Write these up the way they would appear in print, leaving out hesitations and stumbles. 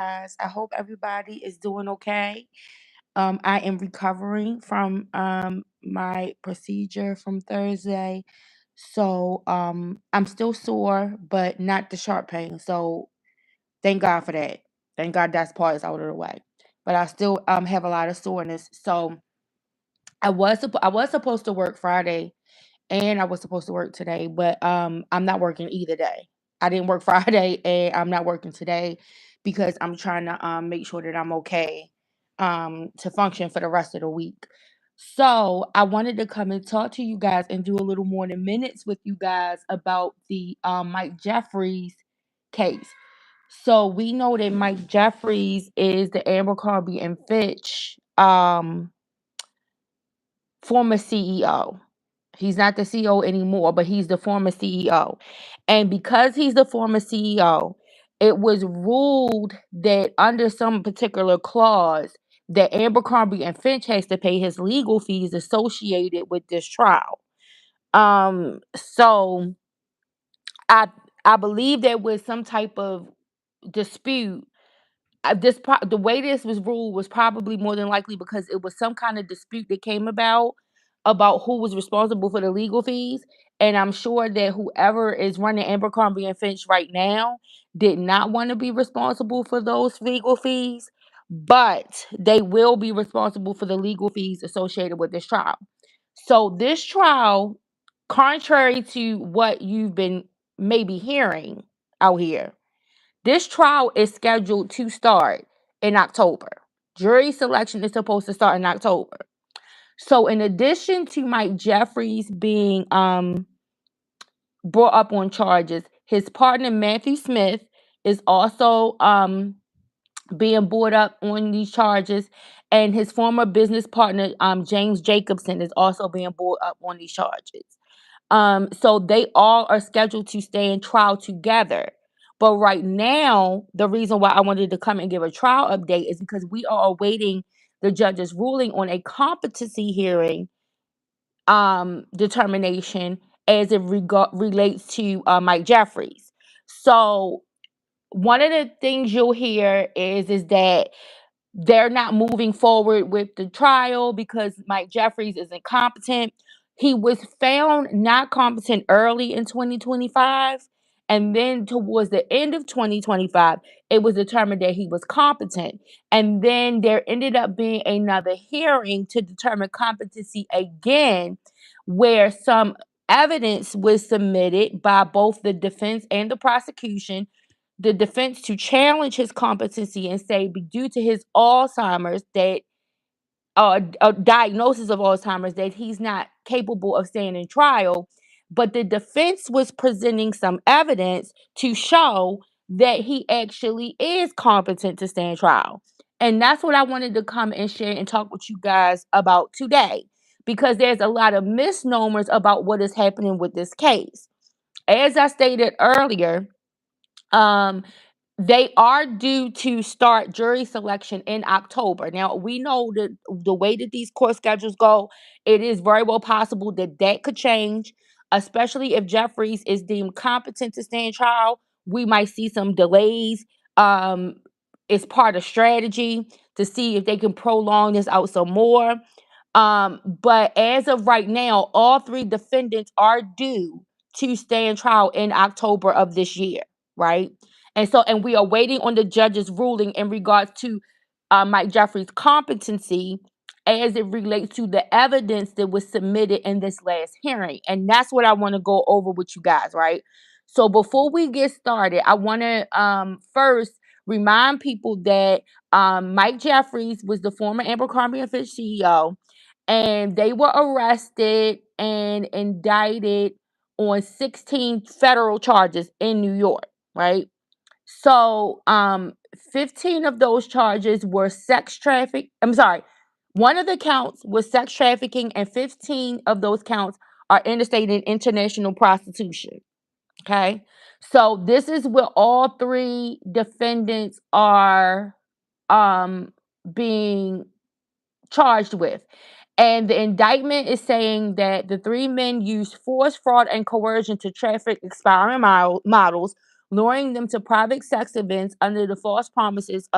guys. I hope everybody is doing okay. I am recovering from my procedure from Thursday. So I'm still sore, but not the sharp pain. So thank God for that. Thank God that's part is out of the way. But I still have a lot of soreness. So I was supposed to work Friday and I was supposed to work today, but I'm not working either day. I didn't work Friday and I'm not working today because I'm trying to make sure that I'm okay to function for the rest of the week. So I wanted to come and talk to you guys and do a little more than minutes with you guys about the Mike Jeffries case. So we know that Mike Jeffries is the Abercrombie and Fitch former CEO. He's not the CEO anymore, but he's the former CEO. And because he's the former CEO, it was ruled that under some particular clause that Abercrombie and Finch has to pay his legal fees associated with this trial. So I I believe there was some type of dispute. The way this was ruled was probably more than likely because it was some kind of dispute that came about who was responsible for the legal fees, and I'm sure that whoever is running Abercrombie and Finch right now did not want to be responsible for those legal fees, but they will be responsible for the legal fees associated with this trial. So this trial, contrary to what you've been maybe hearing out here, this trial is scheduled to start in October. Jury selection is supposed to start in October. So, in addition to Mike Jeffries being brought up on charges, his partner Matthew Smith is also being brought up on these charges, and his former business partner James Jacobson is also being brought up on these charges. So they all are scheduled to stay in trial together. But right now, the reason why I wanted to come and give a trial update is because we are awaiting the judge's ruling on a competency hearing determination as it relates to Mike Jeffries. So one of the things you'll hear is that they're not moving forward with the trial because Mike Jeffries is incompetent. He was found not competent early in 2025. And then towards the end of 2025, it was determined that he was competent. And then there ended up being another hearing to determine competency again, where some evidence was submitted by both the defense and the prosecution, the defense to challenge his competency and say, due to his Alzheimer's, that a diagnosis of Alzheimer's, that he's not capable of standing trial. But the defense was presenting some evidence to show that he actually is competent to stand trial. And that's what I wanted to come and share and talk with you guys about today, because there's a lot of misnomers about what is happening with this case. As I stated earlier, um, they are due to start jury selection in October. Now, we know that the way that these court schedules go, it is very well possible that that could change, especially if Jeffries is deemed competent to stand trial. We might see some delays. Um, it's part of strategy to see if they can prolong this out some more. But as of right now, all three defendants are due to stand trial in October of this year, right? And we are waiting on the judge's ruling in regards to Mike Jeffries' competency as it relates to the evidence that was submitted in this last hearing. And that's what I want to go over with you guys, right? So before we get started, I want to first remind people that Mike Jeffries was the former Abercrombie and Fitch CEO, and they were arrested and indicted on 16 federal charges in New York, right? So, 15 of those charges were sex traffic. I'm sorry. One of the counts was sex trafficking, and 15 of those counts are interstate and international prostitution. Okay. So this is what all three defendants are being charged with. And the indictment is saying that the three men used force, fraud, and coercion to traffic expiring models luring them to private sex events under false promises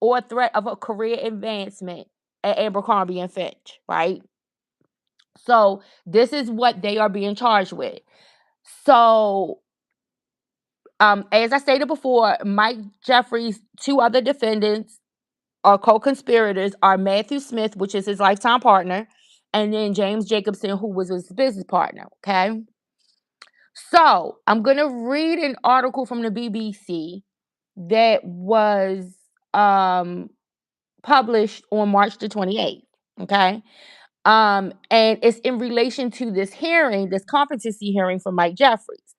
or threat of a career advancement at Abercrombie and Fitch, right? So this is what they are being charged with. So, as I stated before, Mike Jeffries' two other defendants or co-conspirators are Matthew Smith, which is his lifetime partner, and then James Jacobson, who was his business partner. Okay. So I'm gonna read an article from the BBC that was um, published on March the 28th. Okay. And it's in relation to this hearing, this competency hearing for Mike Jeffries.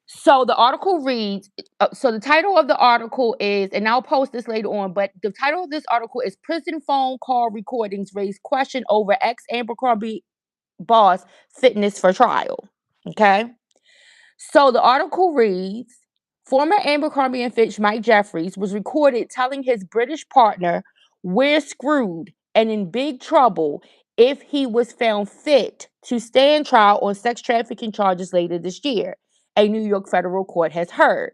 So the article reads, so the title of the article is, and I'll post this later on, but the title of this article is Prison Phone Call Recordings Raise Question Over Ex-Abercrombie Boss Fitness for Trial. Okay. So the article reads, former Abercrombie and Fitch Mike Jeffries was recorded telling his British partner, we're screwed and in big trouble if he was found fit to stand trial on sex trafficking charges later this year, a New York federal court has heard.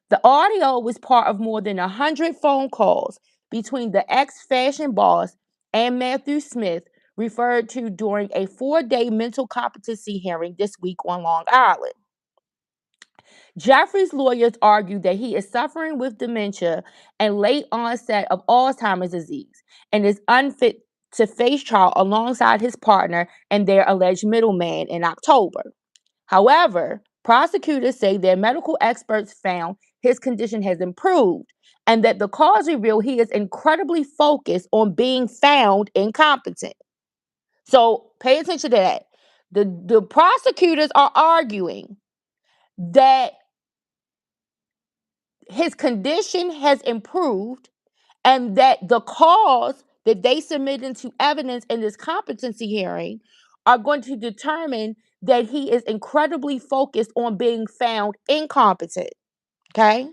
The audio was part of more than 100 phone calls between the ex-fashion boss and Matthew Smith referred to during a 4-day mental competency hearing this week on Long Island. Jeffrey's lawyers argue that he is suffering with dementia and late onset of Alzheimer's disease and is unfit to face trial alongside his partner and their alleged middleman in October. However, prosecutors say their medical experts found his condition has improved and that the cause revealed he is incredibly focused on being found incompetent. So pay attention to that. The prosecutors are arguing that his condition has improved and that the cause that they submit into evidence in this competency hearing are going to determine that he is incredibly focused on being found incompetent. Okay.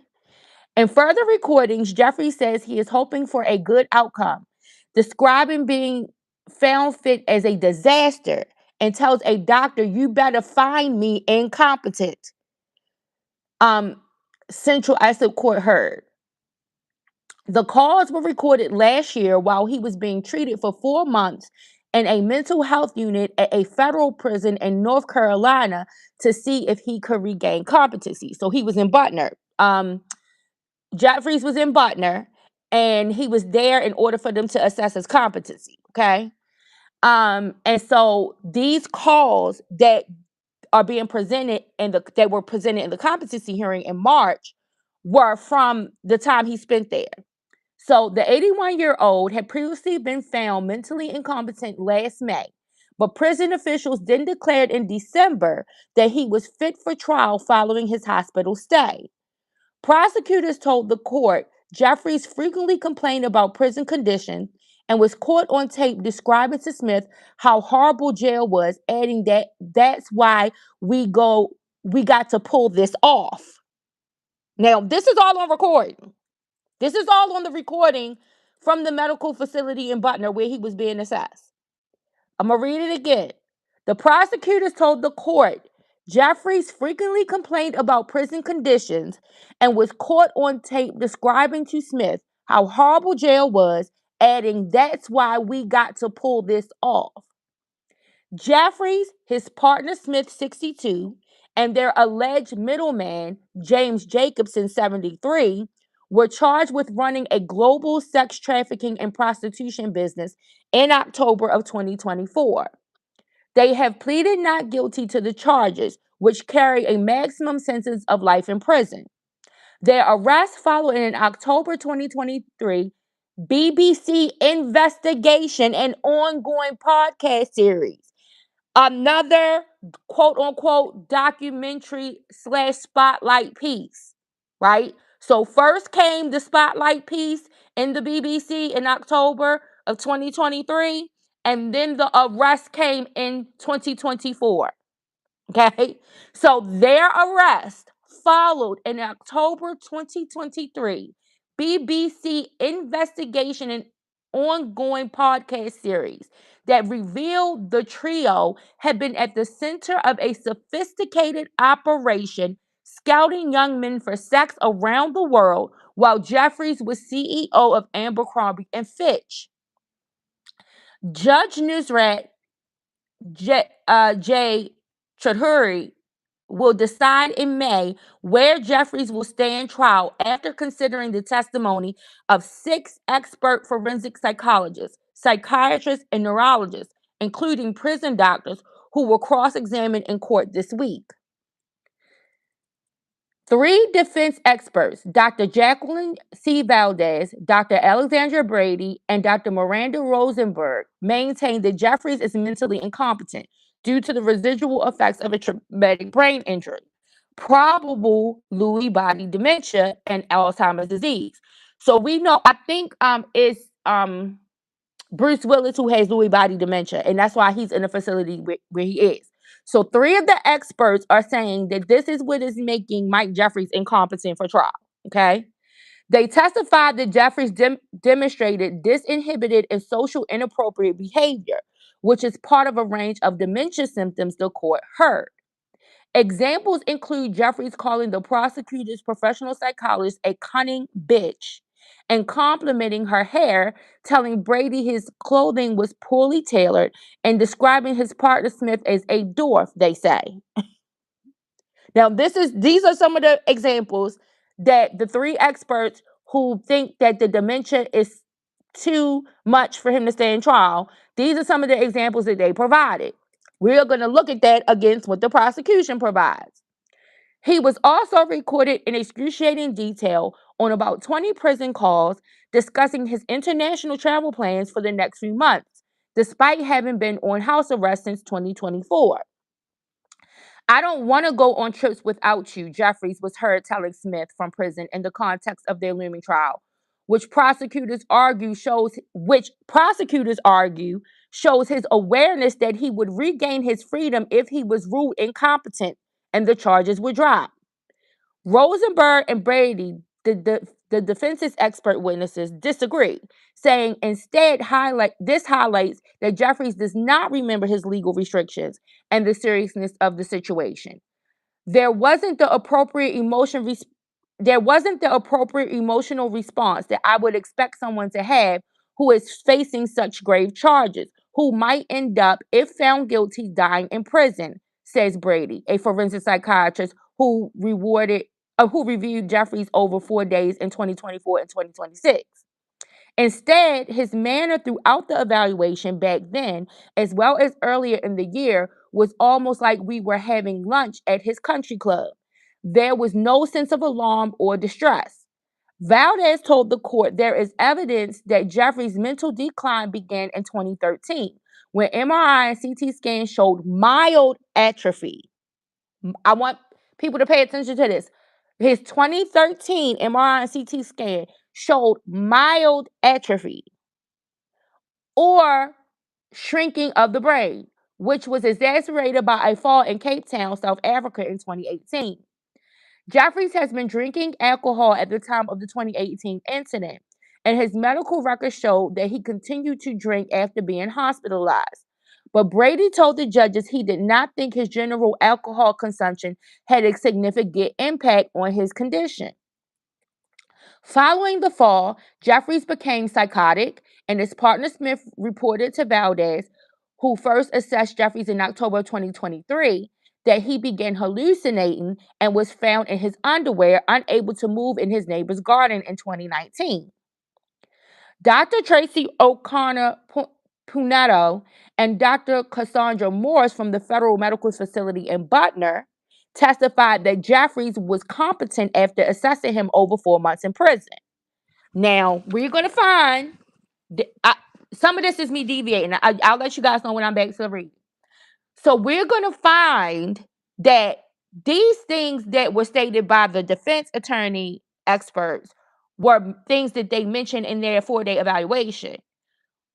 In further recordings, Jeffrey says he is hoping for a good outcome, describing being found fit as a disaster and tells a doctor, you better find me incompetent. Central Islip Court heard. The calls were recorded last year while he was being treated for 4 months in a mental health unit at a federal prison in North Carolina to see if he could regain competency. So he was in Butner. Jeffries was in Butner, and he was there in order for them to assess his competency. Okay. And so these calls that are being presented that were presented in the competency hearing in March were from the time he spent there. So the 81-year-old had previously been found mentally incompetent last May, but prison officials then declared in December that he was fit for trial following his hospital stay. Prosecutors told the court Jeffries frequently complained about prison conditions and was caught on tape describing to Smith how horrible jail was, adding that that's why we got to pull this off. Now, this is all on recording. This is all on the recording from the medical facility in Butner where he was being assessed. I'm going to read it again. The prosecutors told the court Jeffries frequently complained about prison conditions and was caught on tape describing to Smith how horrible jail was, adding, that's why we got to pull this off. Jeffries, his partner Smith, 62, and their alleged middleman, James Jacobson, 73, were charged with running a global sex trafficking and prostitution business in October of 2024. They have pleaded not guilty to the charges, which carry a maximum sentence of life in prison. Their arrest followed in an October 2023 BBC investigation and ongoing podcast series. Another quote unquote documentary / spotlight piece, right? So first came the spotlight piece in the BBC in October of 2023, and then the arrest came in 2024. Okay, so their arrest followed in October 2023 BBC investigation and ongoing podcast series. that revealed the trio had been at the center of a sophisticated operation scouting young men for sex around the world while Jeffries was CEO of Abercrombie and Fitch. Judge Nusrat J. Chaudhuri will decide in May where Jeffries will stand trial after considering the testimony of 6 expert forensic psychologists, psychiatrists, and neurologists, including prison doctors, who were cross-examined in court this week. 3 defense experts, Dr. Jacqueline C. Valdez, Dr. Alexandra Brady, and Dr. Miranda Rosenberg, maintain that Jeffries is mentally incompetent due to the residual effects of a traumatic brain injury, probable Lewy body dementia, and Alzheimer's disease. So we know, I think it's Bruce Willis who has Lewy body dementia, and that's why he's in the facility where he is. So 3 of the experts are saying that this is what is making Mike Jeffries incompetent for trial. Okay. They testified that Jeffries demonstrated disinhibited and social inappropriate behavior, which is part of a range of dementia symptoms the court heard. Examples include Jeffries calling the prosecutor's professional psychologist a cunning bitch and complimenting her hair, telling Brady his clothing was poorly tailored, and describing his partner Smith as a dwarf, they say. Now, these are some of the examples that the 3 experts who think that the dementia is too much for him to stay in trial, these are some of the examples that they provided. We're going to look at that against what the prosecution provides. He was also recorded in excruciating detail on about 20 prison calls discussing his international travel plans for the next few months, despite having been on house arrest since 2024. I don't want to go on trips without you, Jeffries was heard telling Smith from prison in the context of their looming trial, which prosecutors argue shows his awareness that he would regain his freedom if he was ruled incompetent and the charges were dropped. Rosenberg and Brady, the defense's expert witnesses, disagree, saying instead highlights that Jeffries does not remember his legal restrictions and the seriousness of the situation. There wasn't the appropriate emotional response that I would expect someone to have who is facing such grave charges, who might end up, if found guilty, dying in prison, says Brady, a forensic psychiatrist who reviewed Jeffries over 4 days in 2024 and 2026. Instead, his manner throughout the evaluation back then, as well as earlier in the year, was almost like we were having lunch at his country club. There was no sense of alarm or distress. Valdez told the court there is evidence that Jeffrey's mental decline began in 2013, when MRI and CT scans showed mild atrophy. I want people to pay attention to this. His 2013 MRI and CT scan showed mild atrophy or shrinking of the brain, which was exacerbated by a fall in Cape Town, South Africa in 2018. Jeffries has been drinking alcohol at the time of the 2018 incident, and his medical records showed that he continued to drink after being hospitalized. But Brady told the judges he did not think his general alcohol consumption had a significant impact on his condition. Following the fall, Jeffries became psychotic, and his partner Smith reported to Valdez, who first assessed Jeffries in October 2023, that he began hallucinating and was found in his underwear, unable to move in his neighbor's garden in 2019. Dr. Tracy O'Connor Punetto and Dr. Cassandra Morris from the Federal Medical Facility in Butner testified that Jeffries was competent after assessing him over 4 months in prison. Now, we're going to find, some of this is me deviating. I'll let you guys know when I'm back to the read. So we're going to find that these things that were stated by the defense attorney experts were things that they mentioned in their 4-day evaluation.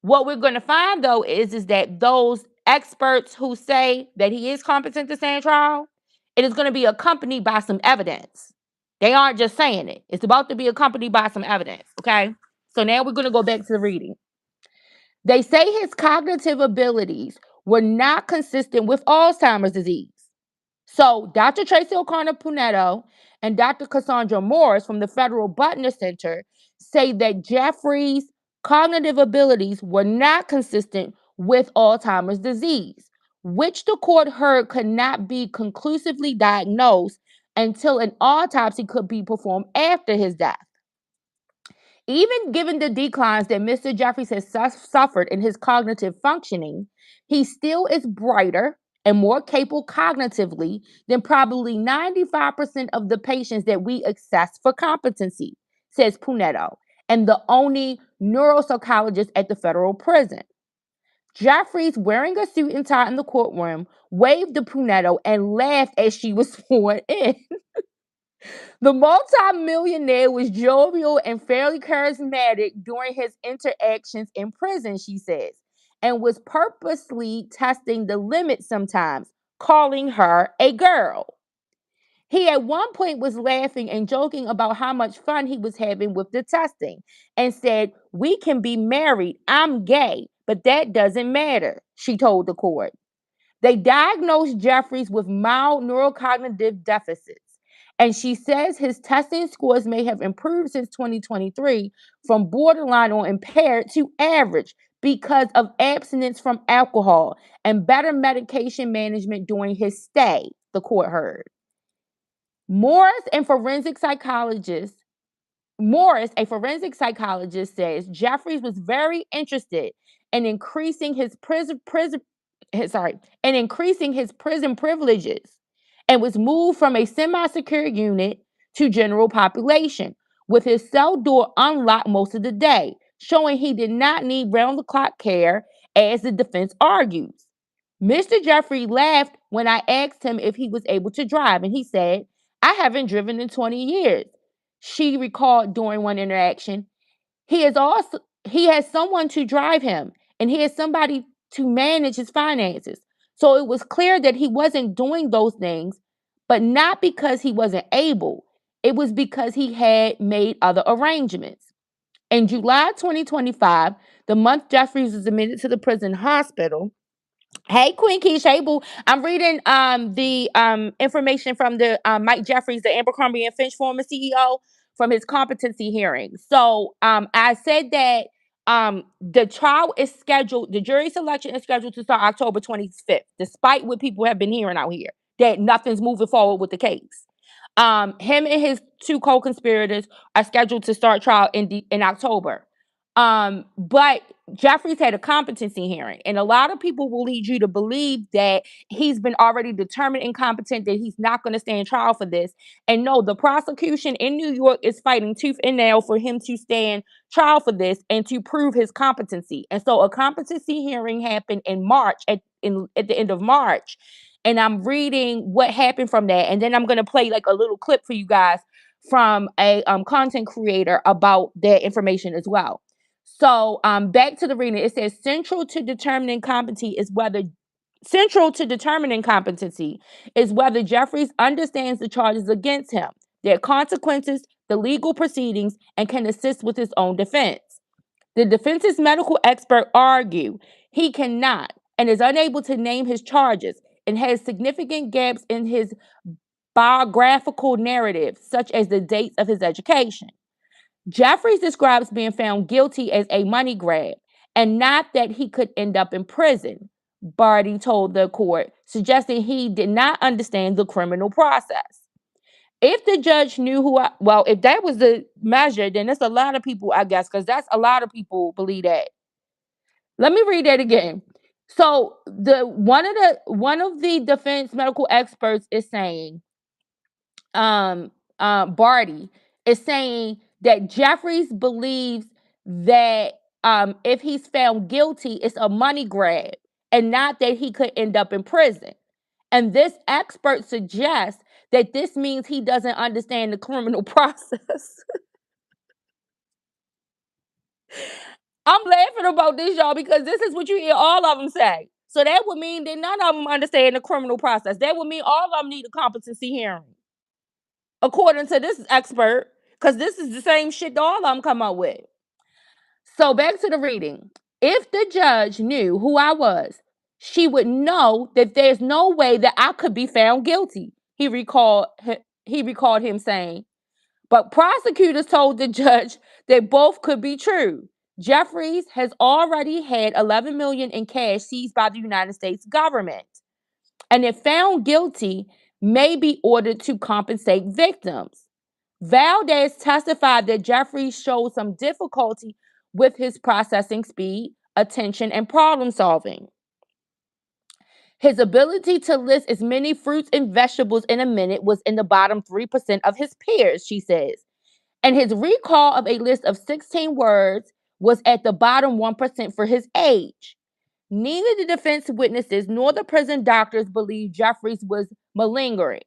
What we're going to find, though, is that those experts who say that he is competent to stand trial, it is going to be accompanied by some evidence. They aren't just saying it. It's about to be accompanied by some evidence, okay? So now we're going to go back to the reading. They say his cognitive abilities were not consistent with Alzheimer's disease. So, Dr. Tracy O'Connor Punetto and Dr. Cassandra Morris from the Federal Butner Center say that Jeffries' cognitive abilities were not consistent with Alzheimer's disease, which the court heard could not be conclusively diagnosed until an autopsy could be performed after his death. Even given the declines that Mr. Jeffries has suffered in his cognitive functioning, he still is brighter and more capable cognitively than probably 95% of the patients that we assess for competency, says Punetto, and the only neuropsychologist at the federal prison. Jeffries, wearing a suit and tie in the courtroom, waved to Punetto and laughed as she was sworn in. The multimillionaire was jovial and fairly charismatic during his interactions in prison, she says, and was purposely testing the limit sometimes, calling her a girl. He at one point was laughing and joking about how much fun he was having with the testing and said, "We can be married. I'm gay, but that doesn't matter," she told the court. They diagnosed Jeffries with mild neurocognitive deficits, and she says his testing scores may have improved since 2023 from borderline or impaired to average because of abstinence from alcohol and better medication management during his stay, the court heard. Morris and forensic psychologist Morris, a forensic psychologist, says Jeffries was very interested in increasing his prison privileges and was moved from a semi-secure unit to general population, with his cell door unlocked most of the day, showing he did not need round-the-clock care, as the defense argues. Mr. Jeffrey laughed when I asked him if he was able to drive, and he said, "I haven't driven in 20 years." She recalled during one interaction. He has someone to drive him, and he has somebody to manage his finances. So it was clear that he wasn't doing those things, but not because he wasn't able. It was because he had made other arrangements. In July 2025, the month Jeffries was admitted to the prison hospital. Hey, Queen Keish, hey boo. I'm reading the information from the Mike Jeffries, the Abercrombie and Finch former CEO, from his competency hearing. So I said that the trial is scheduled, the jury selection is scheduled to start October 25th, despite what people have been hearing out here, that nothing's moving forward with the case. Him and his two co-conspirators are scheduled to start trial in October. But Jeffries had a competency hearing, and a lot of people will lead you to believe that he's been already determined incompetent, that he's not going to stand trial for this. And no, the prosecution in New York is fighting tooth and nail for him to stand trial for this and to prove his competency. And so a competency hearing happened in March, at the end of March. And I'm reading what happened from that. And then I'm going to play like a little clip for you guys from a content creator about that information as well. So back to the reading, it says central to determining competency is whether Jeffries understands the charges against him, their consequences, the legal proceedings, and can assist with his own defense. The defense's medical expert argued he cannot and is unable to name his charges and has significant gaps in his biographical narrative, such as the dates of his education. Jeffries describes being found guilty as a money grab and not that he could end up in prison, Barty told the court, suggesting he did not understand the criminal process. If the judge knew if that was the measure, then it's a lot of people, I guess, because that's a lot of people believe that. Let me read that again. So one of the defense medical experts is saying, Barty is saying that Jeffries believes that if he's found guilty, it's a money grab and not that he could end up in prison. And this expert suggests that this means he doesn't understand the criminal process. I'm laughing about this, y'all, because this is what you hear all of them say. So that would mean that none of them understand the criminal process. That would mean all of them need a competency hearing, according to this expert, because this is the same shit that all of them come up with. So back to the reading. If the judge knew who I was, she would know that there's no way that I could be found guilty. He recalled him saying. But prosecutors told the judge that both could be true. Jeffries has already had 11 million in cash seized by the United States government, and if found guilty, may be ordered to compensate victims. Valdez testified that Jeffries showed some difficulty with his processing speed, attention, and problem solving. His ability to list as many fruits and vegetables in a minute was in the bottom 3% of his peers, she says. And his recall of a list of 16 words was at the bottom 1% for his age. Neither the defense witnesses nor the prison doctors believed Jeffries was malingering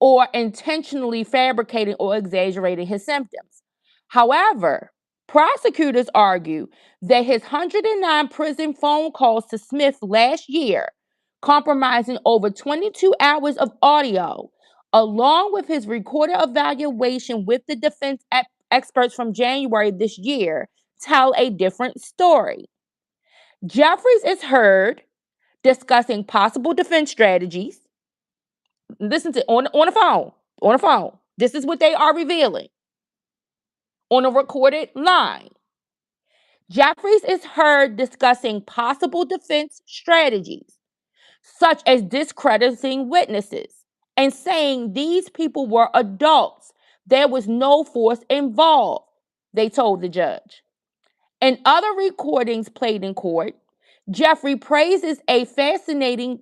or intentionally fabricating or exaggerating his symptoms. However, prosecutors argue that his 109 prison phone calls to Smith last year, compromising over 22 hours of audio, along with his recorded evaluation with the defense experts from January this year, tell a different story. Jeffries is heard discussing possible defense strategies. Listen to on the phone. On the phone. This is what they are revealing on a recorded line. Jeffries is heard discussing possible defense strategies, such as discrediting witnesses and saying these people were adults. There was no force involved, they told the judge. In other recordings played in court, Jeffrey praises a fascinating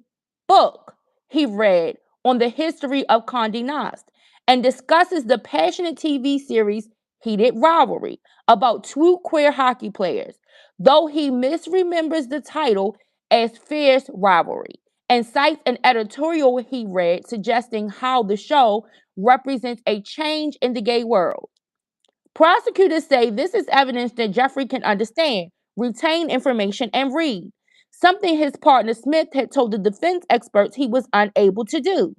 book he read on the history of Condé Nast and discusses the passionate TV series Heated Rivalry about two queer hockey players, though he misremembers the title as Fierce Rivalry and cites an editorial he read suggesting how the show represents a change in the gay world. Prosecutors say this is evidence that Jeffrey can understand, retain information, and read, something his partner Smith had told the defense experts he was unable to do.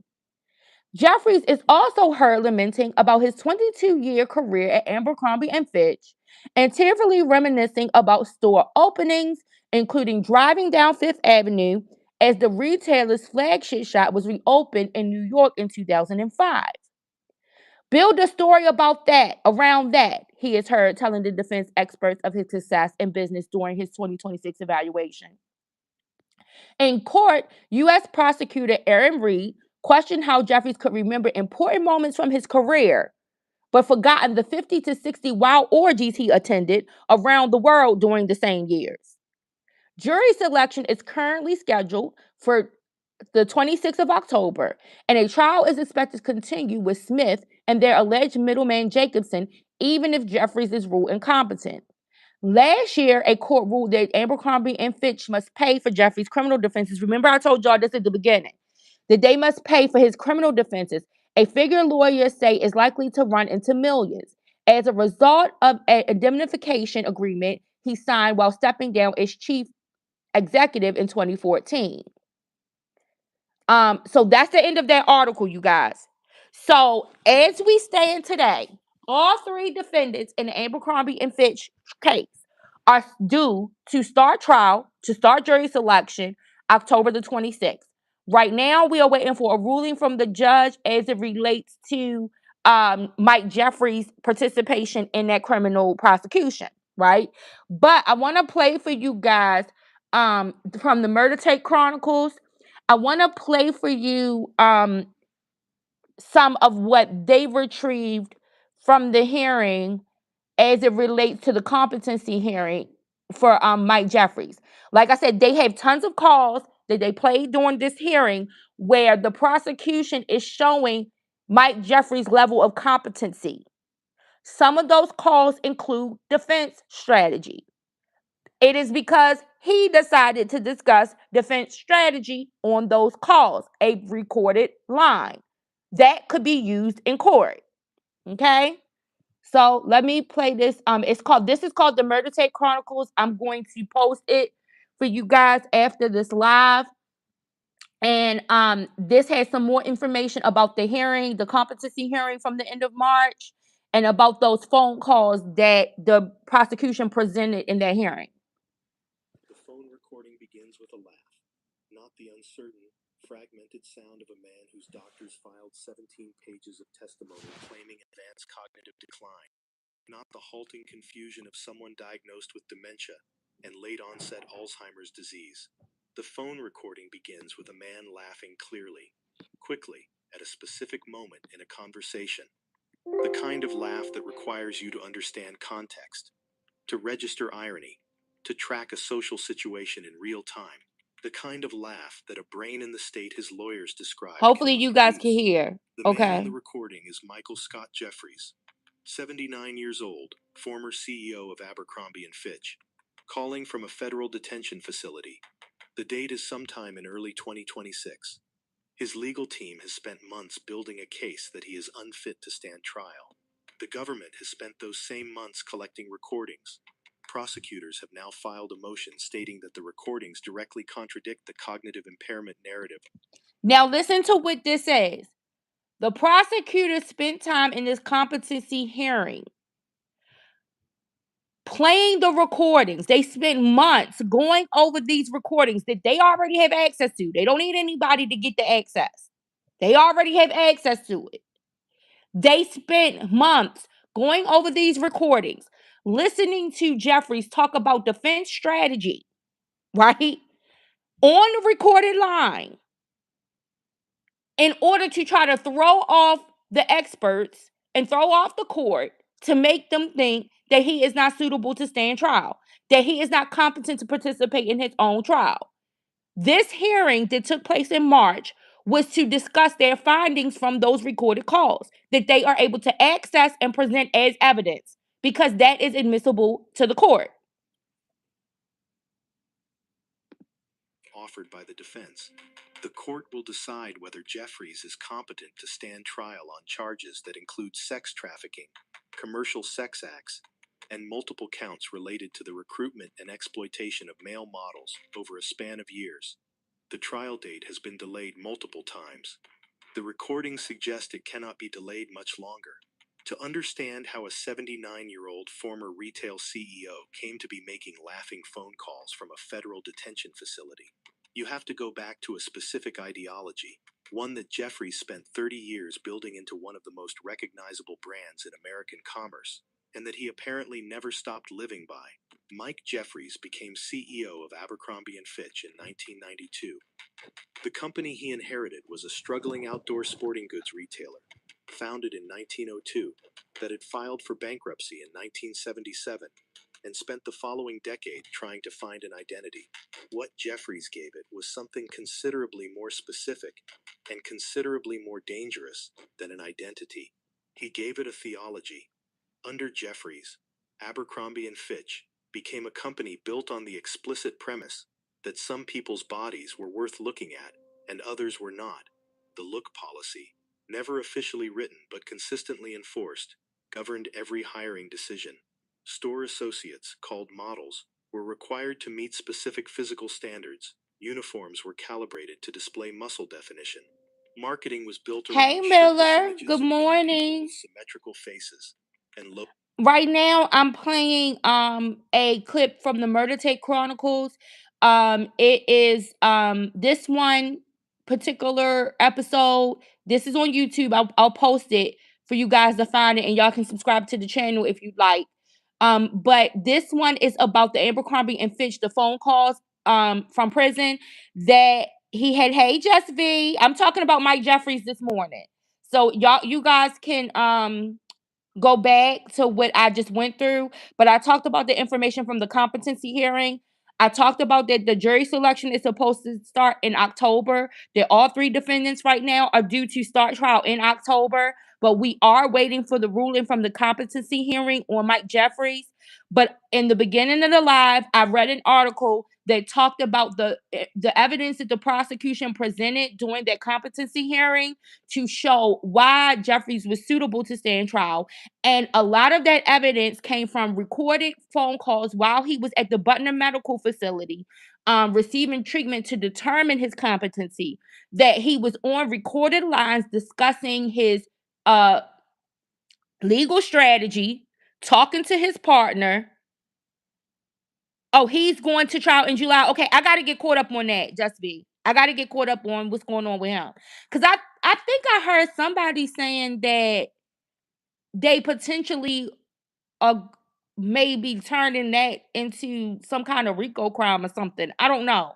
Jeffries is also heard lamenting about his 22-year career at Abercrombie and Fitch and tearfully reminiscing about store openings, including driving down Fifth Avenue as the retailer's flagship shop was reopened in New York in 2005. Build a story about that, around that, he is heard telling the defense experts of his success in business during his 2026 evaluation. In court, U.S. prosecutor Aaron Reed questioned how Jeffries could remember important moments from his career, but forgotten the 50 to 60 wild orgies he attended around the world during the same years. Jury selection is currently scheduled for the 26th of October, and a trial is expected to continue with Smith and their alleged middleman Jacobson, even if Jeffries is ruled incompetent. Last year, a court ruled that Abercrombie and Fitch must pay for Jeffries' criminal defenses. Remember, I told y'all this at the beginning, that they must pay for his criminal defenses, a figure lawyers say is likely to run into millions, as a result of an indemnification agreement he signed while stepping down as chief executive in 2014. So that's the end of that article, you guys. So as we stand today, all three defendants in the Abercrombie and Fitch case are due to start trial, to start jury selection, October the 26th. Right now, we are waiting for a ruling from the judge as it relates to Mike Jeffries' participation in that criminal prosecution, right? But I want to play for you guys from the Murder Tape Chronicles. I want to play for you some of what they retrieved from the hearing as it relates to the competency hearing for Mike Jeffries. Like I said, they have tons of calls that they played during this hearing where the prosecution is showing Mike Jeffries' level of competency. Some of those calls include defense strategy. It is because he decided to discuss defense strategy on those calls, a recorded line that could be used in court. Okay? So let me play this. This is called the Murder Tape Chronicles. I'm going to post it for you guys after this live. And this has some more information about the hearing, the competency hearing from the end of March, and about those phone calls that the prosecution presented in that hearing. The uncertain, fragmented sound of a man whose doctors filed 17 pages of testimony claiming advanced cognitive decline, not the halting confusion of someone diagnosed with dementia and late onset Alzheimer's disease. The phone recording begins with a man laughing clearly, quickly, at a specific moment in a conversation. The kind of laugh that requires you to understand context, to register irony, to track a social situation in real time. The kind of laugh that a brain in the state his lawyers described Hopefully cannot you guys can produce. hear. The man in Okay. the recording is Michael Scott Jeffries, 79 years old, former CEO of Abercrombie and Fitch, calling from a federal detention facility. The date is sometime in early 2026. His legal team has spent months building a case that he is unfit to stand trial. The government has spent those same months collecting recordings. Prosecutors have now filed a motion stating that the recordings directly contradict the cognitive impairment narrative. Now listen to what this says. The prosecutor spent time in this competency hearing playing the recordings. They spent months going over these recordings that they already have access to. They don't need anybody to get the access. They already have access to it. They spent months going over these recordings, listening to Jeffries talk about defense strategy, right? On the recorded line in order to try to throw off the experts and throw off the court to make them think that he is not suitable to stand trial, that he is not competent to participate in his own trial. This hearing that took place in March was to discuss their findings from those recorded calls that they are able to access and present as evidence because that is admissible to the court. Offered by the defense. The court will decide whether Jeffries is competent to stand trial on charges that include sex trafficking, commercial sex acts, and multiple counts related to the recruitment and exploitation of male models over a span of years. The trial date has been delayed multiple times. The recordings suggest it cannot be delayed much longer. To understand how a 79-year-old former retail CEO came to be making laughing phone calls from a federal detention facility, you have to go back to a specific ideology, one that Jeffries spent 30 years building into one of the most recognizable brands in American commerce, and that he apparently never stopped living by. Mike Jeffries became CEO of Abercrombie and Fitch in 1992. The company he inherited was a struggling outdoor sporting goods retailer, founded in 1902, that had filed for bankruptcy in 1977 and spent the following decade trying to find an identity. What Jeffries gave it was something considerably more specific and considerably more dangerous than an identity. He gave it a theology. Under Jeffries, Abercrombie and Fitch became a company built on the explicit premise that some people's bodies were worth looking at and others were not. The look policy, never officially written but consistently enforced, governed every hiring decision. Store associates, called models, were required to meet specific physical standards. Uniforms were calibrated to display muscle definition. Marketing was built Hey around shirtless Miller, good images of young people morning. with symmetrical faces and low. Right now I'm playing a clip from the Murder Tape Chronicles. It is this one particular episode. This is on YouTube. I'll post it for you guys to find it, and y'all can subscribe to the channel if you'd like. But this one is about the Abercrombie and Fitch, the phone calls from prison that he had. Hey, Just V. I'm talking about Mike Jeffries this morning. So you guys can go back to what I just went through, but I talked about the information from the competency hearing. I talked about that the jury selection is supposed to start in October. That all three defendants right now are due to start trial in October, but we are waiting for the ruling from the competency hearing on Mike Jeffries. But in the beginning of the live, I read an article that talked about the evidence that the prosecution presented during that competency hearing to show why Jeffries was suitable to stand trial. And a lot of that evidence came from recorded phone calls while he was at the Butner Medical Facility, receiving treatment to determine his competency. That he was on recorded lines discussing his uh, legal strategy, talking to his partner. Oh, he's going to trial in July. Okay, I got to get caught up on that, Just be. I got to get caught up on what's going on with him. Cause I think I heard somebody saying that they potentially are maybe turning that into some kind of RICO crime or something. I don't know.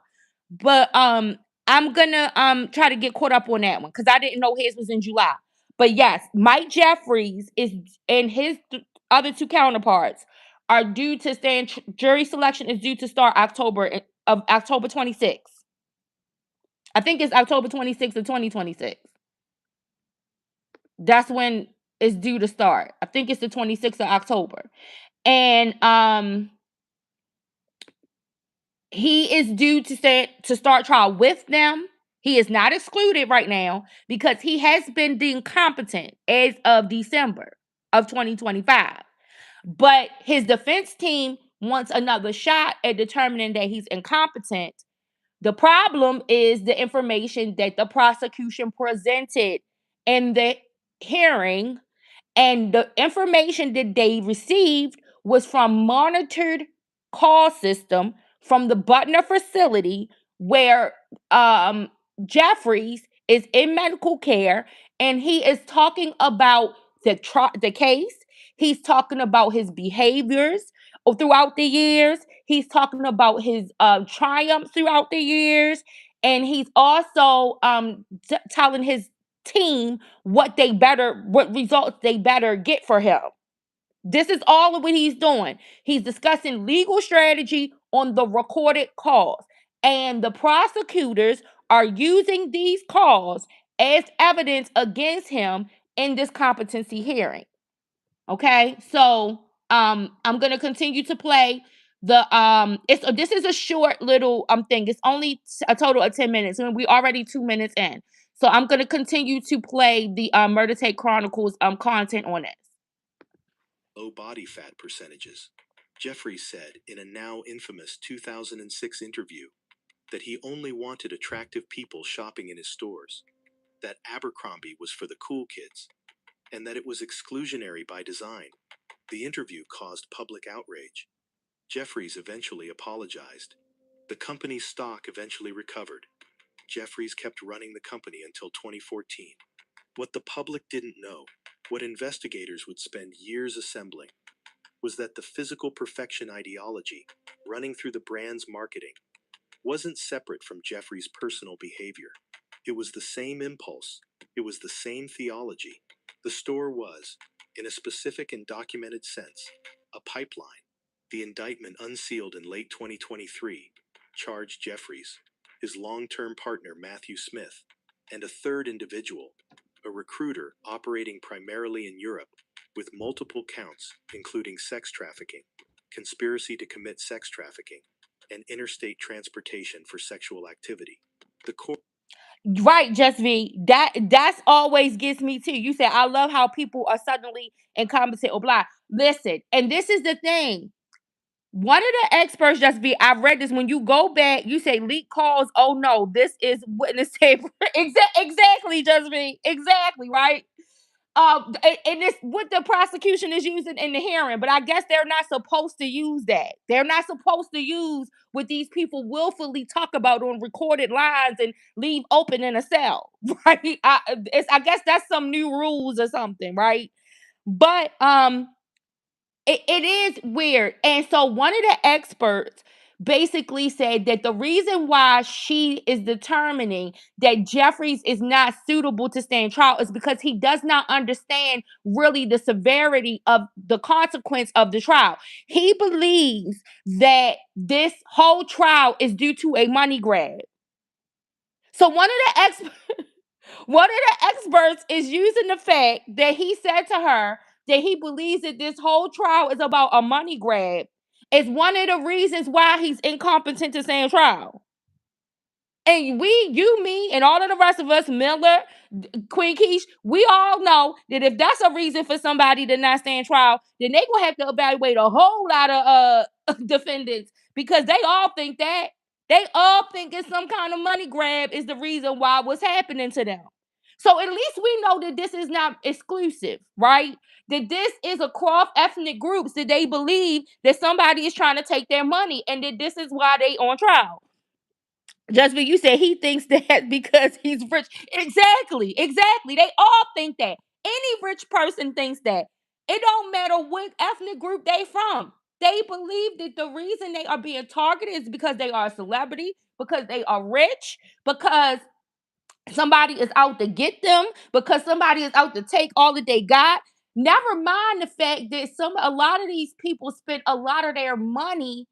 But I'm gonna try to get caught up on that one because I didn't know his was in July. But yes, Mike Jeffries is and his other two counterparts are due to stand jury selection is due to start October 26th. I think it's October 26th of 2026. That's when it's due to start. I think it's the 26th of October. And he is due to start trial with them. He is not excluded right now because he has been deemed competent as of December of 2025. But his defense team wants another shot at determining that he's incompetent. The problem is the information that the prosecution presented in the hearing, and the information that they received was from monitored call system from the Butner facility where Jeffries is in medical care, and he is talking about the case. He's talking about his behaviors throughout the years. He's talking about his triumphs throughout the years, and he's also telling his team what results they better get for him. This is all of what he's doing. He's discussing legal strategy on the recorded calls. And the prosecutors are using these calls as evidence against him in this competency hearing. Okay? So I'm gonna continue to play the it's this is a short little thing. It's only a total of 10 minutes, and we already 2 minutes in. So I'm gonna continue to play the Murder Tape Chronicles content on it. Low body fat percentages. Jeffries said in a now infamous 2006 interview that he only wanted attractive people shopping in his stores, that Abercrombie was for the cool kids, and that it was exclusionary by design. The interview caused public outrage. Jeffries eventually apologized. The company's stock eventually recovered. Jeffries kept running the company until 2014. What the public didn't know, what investigators would spend years assembling, was that the physical perfection ideology running through the brand's marketing wasn't separate from Jeffrey's personal behavior. It was the same impulse, it was the same theology. The store was, in a specific and documented sense, a pipeline. The indictment unsealed in late 2023 charged Jeffries, his long term partner Matthew Smith, and a third individual, a recruiter operating primarily in Europe, with multiple counts, including sex trafficking, conspiracy to commit sex trafficking, and interstate transportation for sexual activity. The court. Right, just me. That's always gets me too. You said I love how people are suddenly incompetent or blind. Listen, and this is the thing. One of the experts just be I read this when you go back, you say leak calls. Oh no, this is witness tape. Exactly, just me. Exactly, right? And this what the prosecution is using in the hearing, but I guess they're not supposed to use that. They're not supposed to use what these people willfully talk about on recorded lines and leave open in a cell, right? I guess that's some new rules or something, right? But it is weird. And so one of the experts basically said that the reason why she is determining that Jeffries is not suitable to stand trial is because he does not understand really the severity of the consequence of the trial. He believes that this whole trial is due to a money grab. So one of the experts is using the fact that he said to her that he believes that this whole trial is about a money grab is one of the reasons why he's incompetent to stand trial. And you, me, and all of the rest of us, Miller, Queen Keish, we all know that if that's a reason for somebody to not stand trial, then they gonna have to evaluate a whole lot of defendants because they all think that. They all think it's some kind of money grab is the reason why what's happening to them. So at least we know that this is not exclusive, right? That this is across ethnic groups that they believe that somebody is trying to take their money and that this is why they on trial. Just what you said, he thinks that because he's rich. Exactly, exactly. They all think that. Any rich person thinks that. It don't matter what ethnic group they from. They believe that the reason they are being targeted is because they are a celebrity, because they are rich, because somebody is out to get them, because somebody is out to take all that they got. Never mind the fact that a lot of these people spend a lot of their money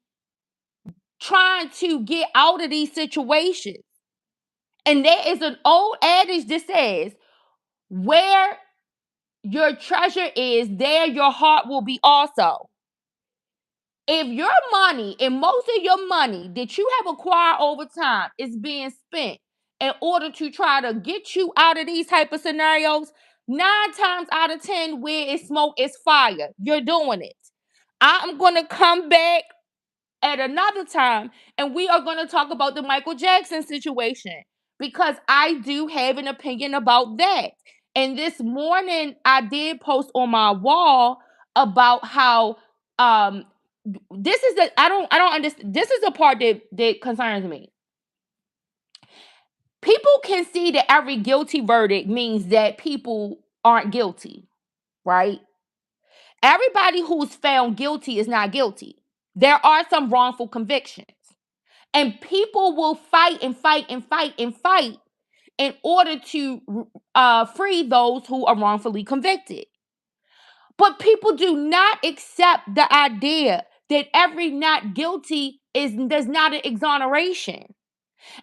trying to get out of these situations. And there is an old adage that says, where your treasure is, there your heart will be also. If your money and most of your money that you have acquired over time is being spent in order to try to get you out of these type of scenarios, 9 times out of 10, where it's smoke, it's fire. You're doing it. I'm going to come back at another time and we are going to talk about the Michael Jackson situation because I do have an opinion about that. And this morning I did post on my wall about how this is the I don't understand, this is the part that concerns me. People can see that every guilty verdict means that people aren't guilty, right? Everybody who's found guilty is not guilty. There are some wrongful convictions. And people will fight and fight and fight and fight in order to free those who are wrongfully convicted. But people do not accept the idea that every not guilty does not an exoneration.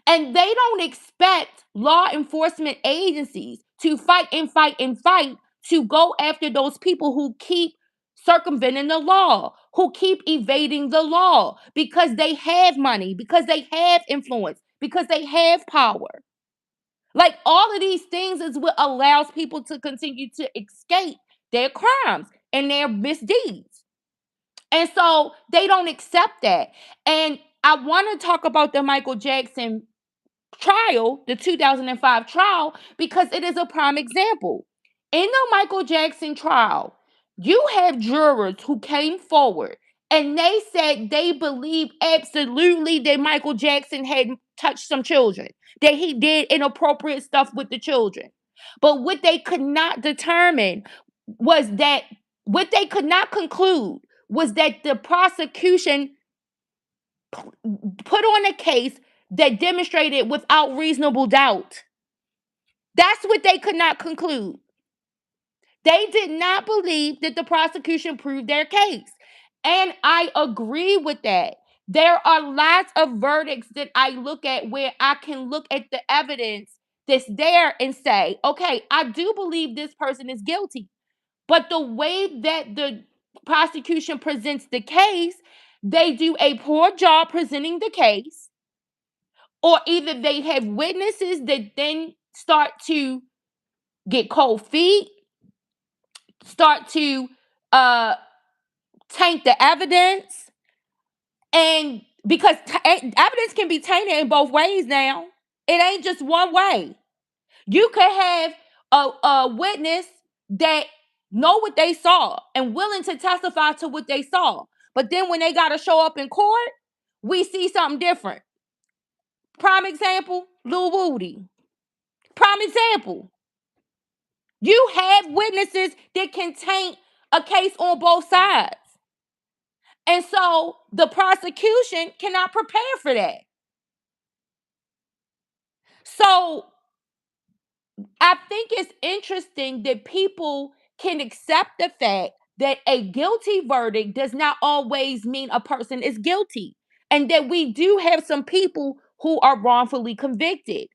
And they don't expect law enforcement agencies to fight and fight and fight to go after those people who keep circumventing the law, who keep evading the law because they have money, because they have influence, because they have power. Like all of these things is what allows people to continue to escape their crimes and their misdeeds. And so they don't accept that. And I want to talk about the Michael Jackson trial, the 2005 trial, because it is a prime example. In the Michael Jackson trial, you have jurors who came forward and they said they believe absolutely that Michael Jackson had touched some children, that he did inappropriate stuff with the children. But what they could not determine was that, what they could not conclude was that the prosecution put on a case that demonstrated without reasonable doubt. That's what they could not conclude. They did not believe that the prosecution proved their case. And I agree with that. There are lots of verdicts that I look at where I can look at the evidence that's there and say, okay, I do believe this person is guilty. But the way that the prosecution presents the case, they do a poor job presenting the case, or either they have witnesses that then start to get cold feet, start to uh taint the evidence, and because evidence can be tainted in both ways now. It ain't just one way. You could have a witness that know what they saw and willing to testify to what they saw, but then when they got to show up in court, we see something different. Prime example, Lil Woody. Prime example. You have witnesses that can taint a case on both sides. And so the prosecution cannot prepare for that. So I think it's interesting that people can accept the fact that a guilty verdict does not always mean a person is guilty, and that we do have some people who are wrongfully convicted.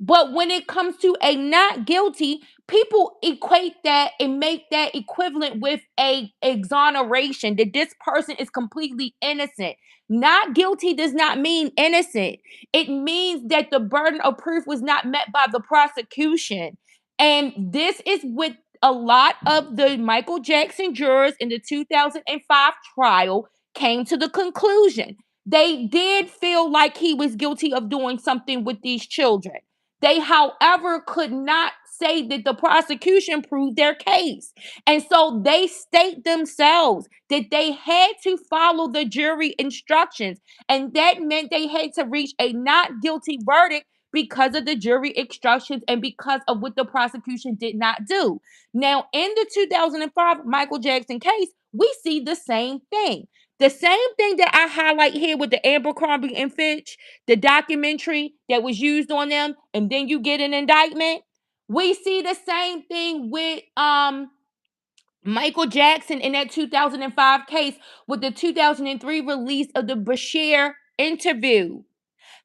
But when it comes to a not guilty, people equate that and make that equivalent with a exoneration, that this person is completely innocent. Not guilty does not mean innocent. It means that the burden of proof was not met by the prosecution. And this is what a lot of the Michael Jackson jurors in the 2005 trial came to the conclusion. They did feel like he was guilty of doing something with these children. They, however, could not say that the prosecution proved their case. And so they state themselves that they had to follow the jury instructions. And that meant they had to reach a not guilty verdict because of the jury instructions and because of what the prosecution did not do. Now, in the 2005 Michael Jackson case, we see the same thing. The same thing that I highlight here with the Abercrombie and Fitch, the documentary that was used on them, and then you get an indictment. We see the same thing with Michael Jackson in that 2005 case with the 2003 release of the Bashir interview.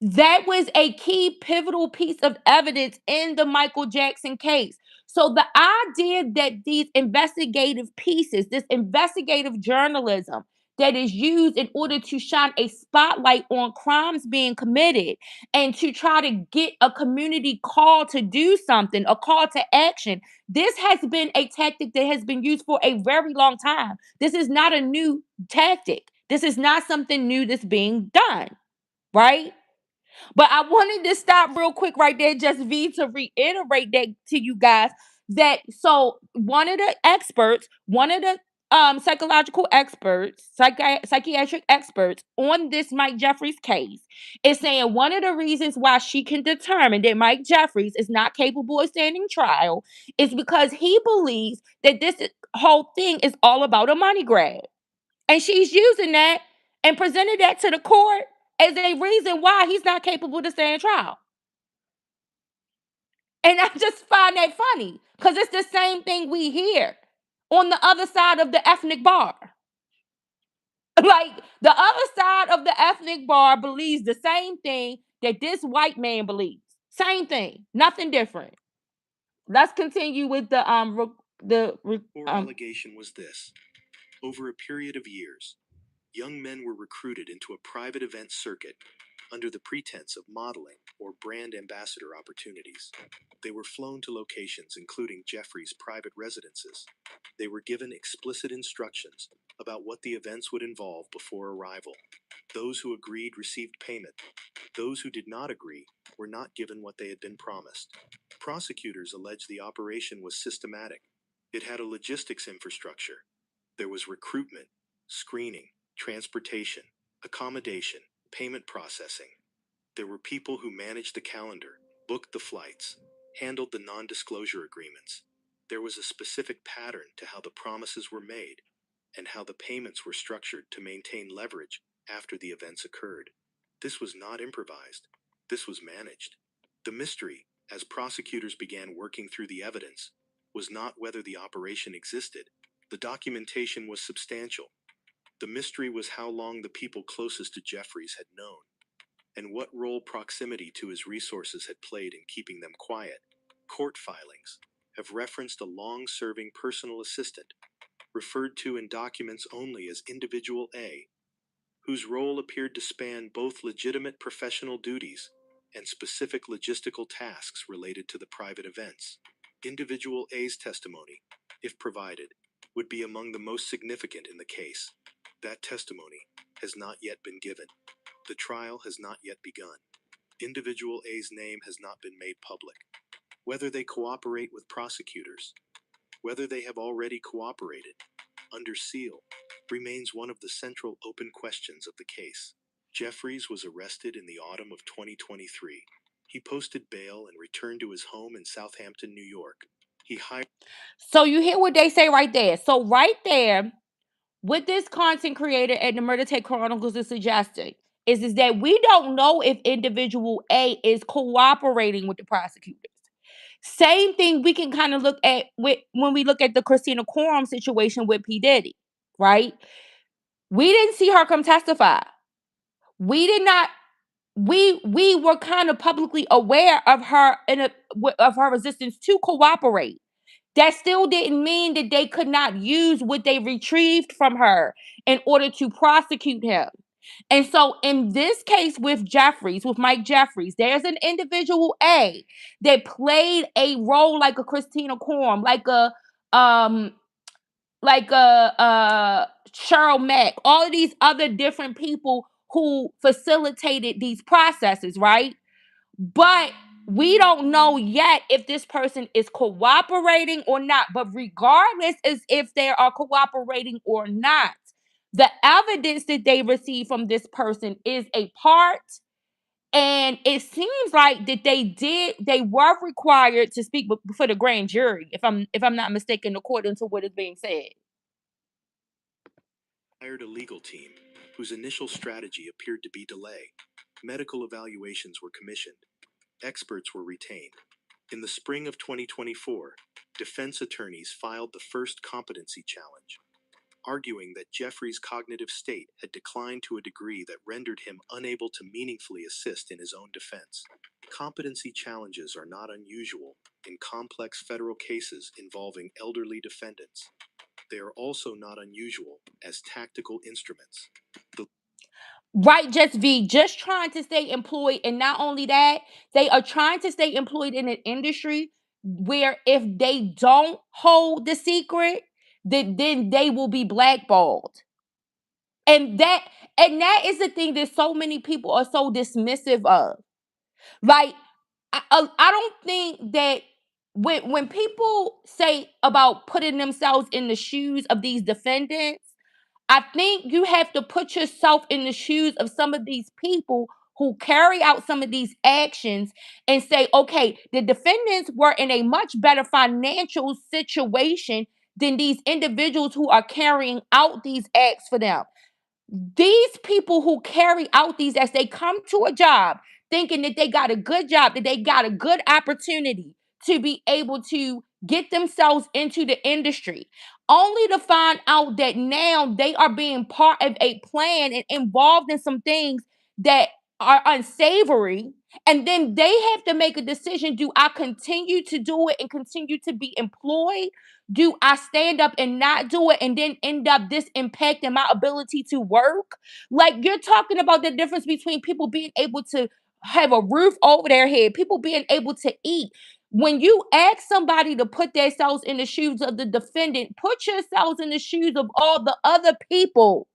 That was a key pivotal piece of evidence in the Michael Jackson case. So the idea that these investigative pieces, this investigative journalism that is used in order to shine a spotlight on crimes being committed and to try to get a community call to do something, a call to action, this has been a tactic that has been used for a very long time. This is not a new tactic. This is not something new that's being done, right? But I wanted to stop real quick right there, just V, to reiterate that to you guys. That so one of the experts, one of the psychological experts, psychiatric experts on this Mike Jeffries case is saying one of the reasons why she can determine that Mike Jeffries is not capable of standing trial is because he believes that this whole thing is all about a money grab. And she's using that and presented that to the court as a reason why he's not capable to stand trial. And I just find that funny because it's the same thing we hear on the other side of the ethnic bar. Like the other side of the ethnic bar believes the same thing that this white man believes. Same thing, nothing different. Let's continue with the Or allegation was this: over a period of years, young men were recruited into a private event circuit under the pretense of modeling or brand ambassador opportunities. They were flown to locations including Jeffries' private residences. They were given explicit instructions about what the events would involve before arrival. Those who agreed received payment. Those who did not agree were not given what they had been promised. Prosecutors allege the operation was systematic. It had a logistics infrastructure. There was recruitment, screening, transportation, accommodation, payment processing. There were people who managed the calendar, booked the flights, handled the non-disclosure agreements. There was a specific pattern to how the promises were made and how the payments were structured to maintain leverage after the events occurred. This was not improvised. This was managed. The mystery, as prosecutors began working through the evidence, was not whether the operation existed. The documentation was substantial. The mystery was how long the people closest to Jeffries had known, and what role proximity to his resources had played in keeping them quiet. Court filings have referenced a long-serving personal assistant, referred to in documents only as Individual A, whose role appeared to span both legitimate professional duties and specific logistical tasks related to the private events. Individual A's testimony, if provided, would be among the most significant in the case. That testimony has not yet been given. The trial has not yet begun. Individual A's name has not been made public. Whether they cooperate with prosecutors, whether they have already cooperated, under seal, remains one of the central open questions of the case. Jeffries was arrested in the autumn of 2023. He posted bail and returned to his home in Southampton, New York. He hired. So you hear what they say right there. So right there, what this content creator at the Murder Tape Chronicles is suggesting is that we don't know if individual A is cooperating with the prosecutors. Same thing we can kind of look at with when we look at the Christina Quorum situation with P. Diddy, right? We didn't see her come testify. We did not. We were kind of publicly aware of her of her resistance to cooperate. That still didn't mean that they could not use what they retrieved from her in order to prosecute him. And so in this case with Jeffries, with Mike Jeffries, there's an individual A that played a role like a Christina Quorum, um like a Cheryl Mack, all of these other different people who facilitated these processes, right? But We don't know yet if this person is cooperating or not. But regardless as if they are cooperating or not, the evidence that they receive from this person is a part. And it seems like that they were required to speak before the grand jury, if I'm not mistaken, according to what is being said. Hired a legal team whose initial strategy appeared to be delay. Medical evaluations were commissioned. Experts were retained. In the spring of 2024, defense attorneys filed the first competency challenge, arguing that Jeffries' cognitive state had declined to a degree that rendered him unable to meaningfully assist in his own defense. Competency challenges are not unusual in complex federal cases involving elderly defendants. They are also not unusual as tactical instruments. The Right, just trying to stay employed. And not only that, they are trying to stay employed in an industry where if they don't hold the secret, then they will be blackballed. And that is the thing that so many people are so dismissive of. Like, I don't think that when people say about putting themselves in the shoes of these defendants, I think you have to put yourself in the shoes of some of these people who carry out some of these actions and say, okay, the defendants were in a much better financial situation than these individuals who are carrying out these acts for them. These people who carry out these acts, they come to a job thinking that they got a good job, that they got a good opportunity to be able to get themselves into the industry, only to find out that now they are being part of a plan and involved in some things that are unsavory. And then they have to make a decision: do I continue to do it and continue to be employed? Do I stand up and not do it and then end up this impacting my ability to work? Like, you're talking about the difference between people being able to have a roof over their head, people being able to eat. When you ask somebody to put themselves in the shoes of the defendant, put yourselves in the shoes of all the other people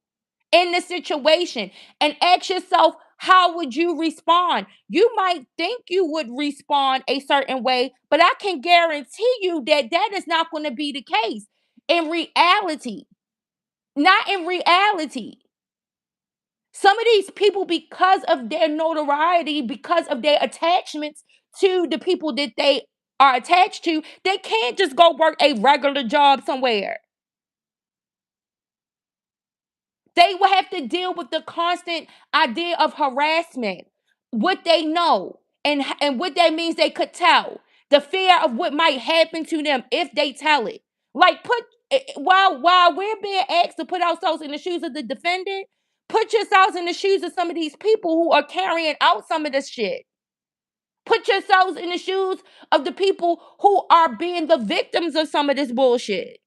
in the situation and ask yourself, how would you respond? You might think you would respond a certain way, but I can guarantee you that that is not going to be the case in reality. Not in reality. Some of these people, because of their notoriety, because of their attachments to the people that they are attached to, they can't just go work a regular job somewhere. They will have to deal with the constant idea of harassment, what they know, and what that means they could tell, the fear of what might happen to them if they tell it. Like, while we're being asked to put ourselves in the shoes of the defendant, put yourselves in the shoes of some of these people who are carrying out some of this shit. Put yourselves in the shoes of the people who are being the victims of some of this bullshit.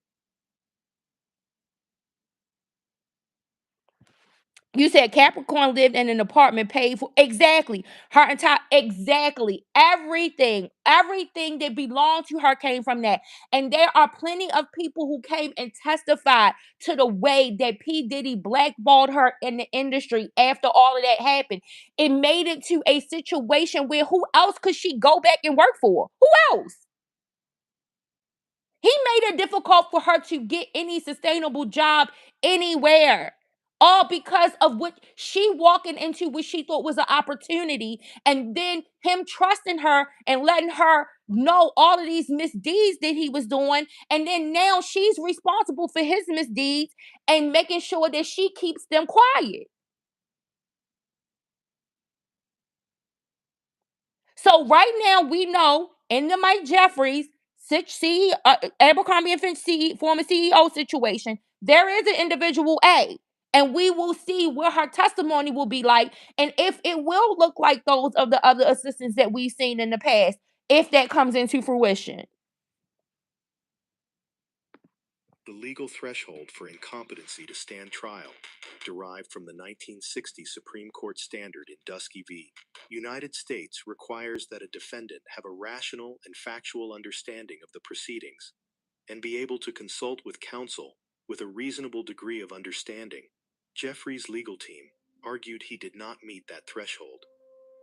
You said Capricorn lived in an apartment paid for, exactly, her entire, exactly, everything that belonged to her came from that. And there are plenty of people who came and testified to the way that P Diddy blackballed her in the industry after all of that happened. It made it to a situation where who else could she go back and work for? Who else? He made it difficult for her to get any sustainable job anywhere. All because of what she walking into, what she thought was an opportunity, and then him trusting her and letting her know all of these misdeeds that he was doing. And then now she's responsible for his misdeeds and making sure that she keeps them quiet. So right now we know in the Mike Jeffries Abercrombie and Fitch former CEO situation, there is an individual A, and we will see what her testimony will be like, and if it will look like those of the other assistants that we've seen in the past, if that comes into fruition. The legal threshold for incompetency to stand trial, derived from the 1960 Supreme Court standard in Dusky v. United States, requires that a defendant have a rational and factual understanding of the proceedings and be able to consult with counsel with a reasonable degree of understanding. Jeffrey's legal team argued he did not meet that threshold.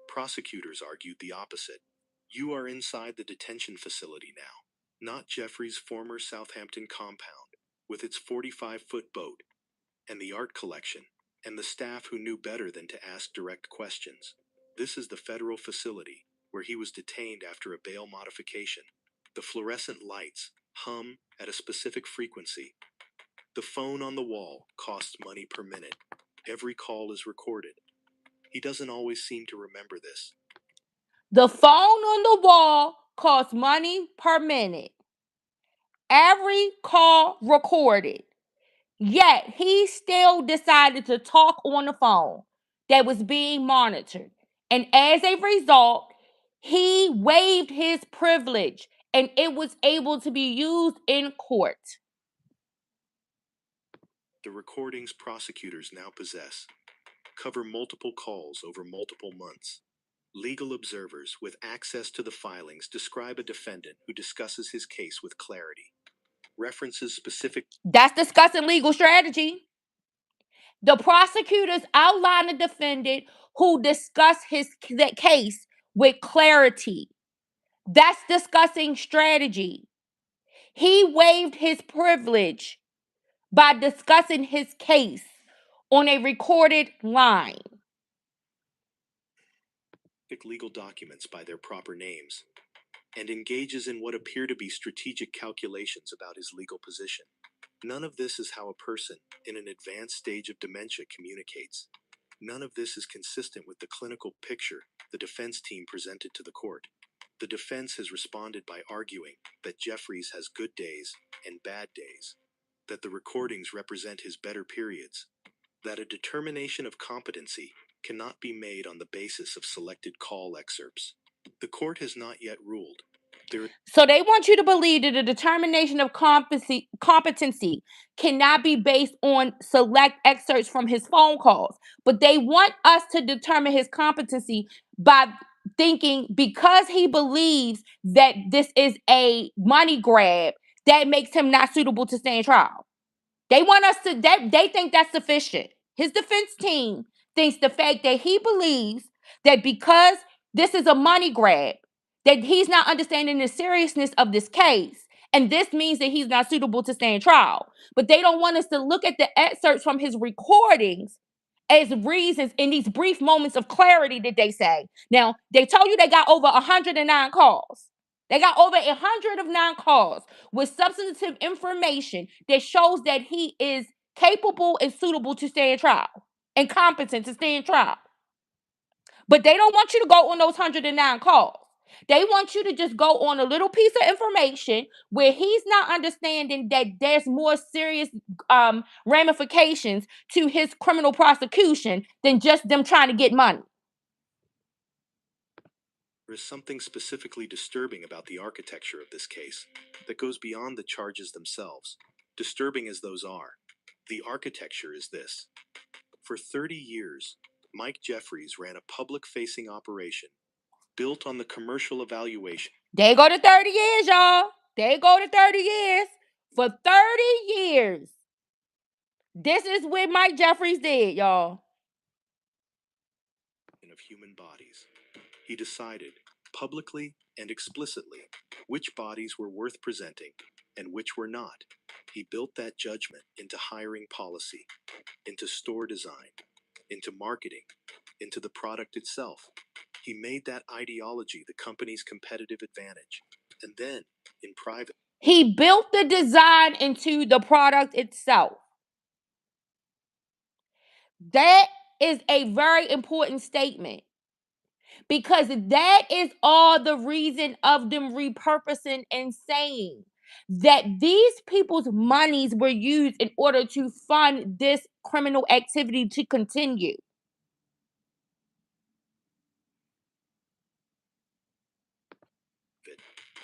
Prosecutors argued the opposite. You are inside the detention facility now, not Jeffries' former Southampton compound, with its 45-foot boat, and the art collection, and the staff who knew better than to ask direct questions. This is the federal facility, where he was detained after a bail modification. The fluorescent lights hum at a specific frequency. The phone on the wall costs money per minute. Every call is recorded. He doesn't always seem to remember this. The phone on the wall costs money per minute. Every call recorded. Yet he still decided to talk on the phone that was being monitored. And as a result, he waived his privilege and it was able to be used in court. The recordings prosecutors now possess cover multiple calls over multiple months. Legal observers with access to the filings describe a defendant who discusses his case with clarity. References specific. That's discussing legal strategy. The prosecutors outline a defendant who discussed that case with clarity. That's discussing strategy. He waived his privilege by discussing his case on a recorded line. Legal documents by their proper names, and engages in what appear to be strategic calculations about his legal position. None of this is how a person in an advanced stage of dementia communicates. None of this is consistent with the clinical picture the defense team presented to the court. The defense has responded by arguing that Jeffries has good days and bad days, that the recordings represent his better periods, that a determination of competency cannot be made on the basis of selected call excerpts. The court has not yet ruled. So they want you to believe that the determination of competency cannot be based on select excerpts from his phone calls. But they want us to determine his competency by thinking because he believes that this is a money grab, that makes him not suitable to stand trial. They want us to, they think that's sufficient. His defense team thinks the fact that he believes that because this is a money grab, that he's not understanding the seriousness of this case. And this means that he's not suitable to stand trial. But they don't want us to look at the excerpts from his recordings as reasons in these brief moments of clarity that they say. Now, they told you they got over 109 calls. They got over 109 calls with substantive information that shows that he is capable and suitable to stand trial and competent to stand trial. But they don't want you to go on those 109 calls. They want you to just go on a little piece of information where he's not understanding that there's more serious ramifications to his criminal prosecution than just them trying to get money. There is something specifically disturbing about the architecture of this case that goes beyond the charges themselves. Disturbing as those are, the architecture is this. For 30 years, Mike Jeffries ran a public-facing operation built on the commercial evaluation. They go to 30 years, y'all. They go to 30 years. For 30 years. This is what Mike Jeffries did, y'all. Of human bodies. He decided, publicly and explicitly, which bodies were worth presenting and which were not. He built that judgment into hiring policy, into store design, into marketing, into the product itself. He made that ideology the company's competitive advantage. And then, in private, he built the design into the product itself. That is a very important statement because that is all the reason of them repurposing and saying that these people's monies were used in order to fund this criminal activity to continue.